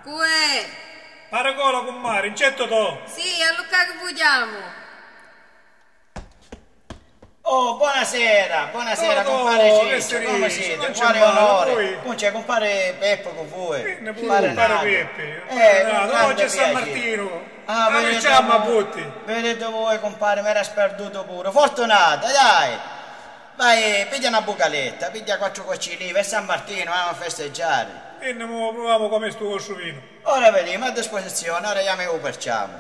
Cuè? Paragola con mare, incetto to. Sì, a Luca che vogliamo. Oh, buonasera, buonasera Oh, compare che Ciccio, si come dice? siete? Non c'è Quale male, onore? voi? Non c'è compare Peppo con voi? Ne può Compare compare Nato. Peppe. Con grande Oggi è San piacere. Martino. Ah, Amiciamo a tutti. vedete voi compare, mi era sperduto pure. Fortunata, dai! Vai, piglia una bucaletta, piglia 4 coccini per San Martino, andiamo a festeggiare. E ne proviamo come sto col vino. Ora vediamo, a disposizione, ora io mi uperciamo.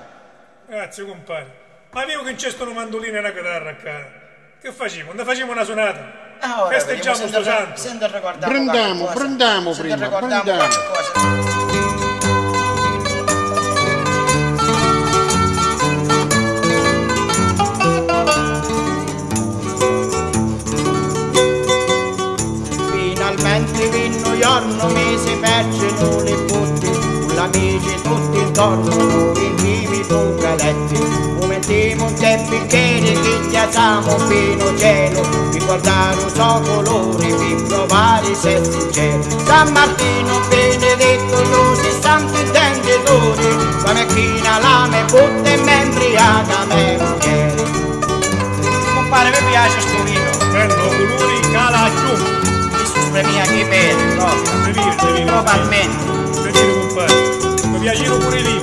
Grazie, compare. Ma avevo che in cesto una mandolina e una chitarra a casa. Che facciamo? Ne facciamo una sonata? Ah, ora Festeggiamo vediamo, sto santo. senti ricordiamo Prendiamo qualcosa. prima, Ricordiamo prendiamo. qualcosa. Finalmente vino giorno mi si perciano le botti, con amici tutti intorno, noi intimi bucaletti. Mettiamo un te bicchieri che chiacciamo fino cielo, di guardare un so colore, di provare se sincero. San Martino benedetto, io si santo intenditori, la macchina la me butta e me embriaca me mucchiere. Compare, mi piace sto vino. Bello, colori cala giù. Premia che bene, proprio. Probabilmente. Venire, compare. Mi piacciono pure i vini.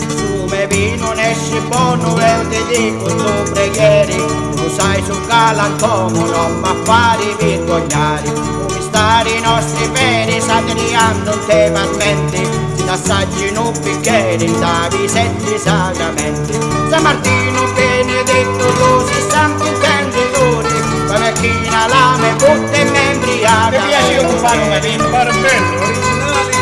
Su me vino ne esce buono e ti dico tu preghieri, tu sai su galantomo non m'affari vergognare, come stare i nostri peri sacriando te malmenti, si t'assaggiano bicchieri da visetti sacramenti. San Martino benedetto tu sei santo intenditori, la macchina la me butta e me embriaca. Mi piace io fare un vino. Pare bello, originali,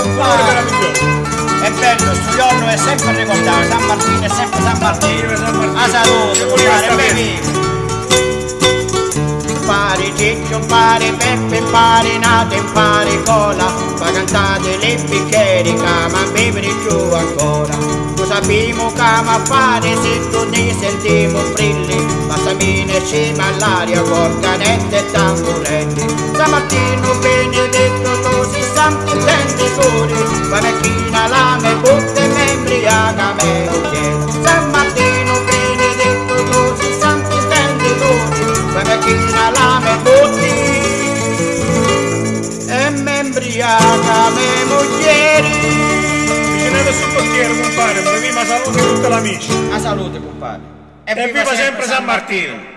un colore meraviglioso. È bello, sto giorno è sempre ricordato, San Martino è sempre San Martino. San Martino. A salute, compare, bevi. Pare Ciccio, pare Peppe, pare Nato e pare Cola, ma cantate le bicchieri, ma bevere più ancora. Lo sappiamo che ma fare se tu ne sentiamo brilli, ma samine cima all'aria, col canette e tamburelli. San Martino benedetto, tu sei santo intenditore, la macchina la me butta e me embriaca me mucchiere. San Martino benedetto, tu sei santo intenditore, la macchina la me butti e me embriaca me mucchiere. Vicinate sul portiere, compare, viva salute a tutti gli amici. A salute, compare. E viva sempre San Martino.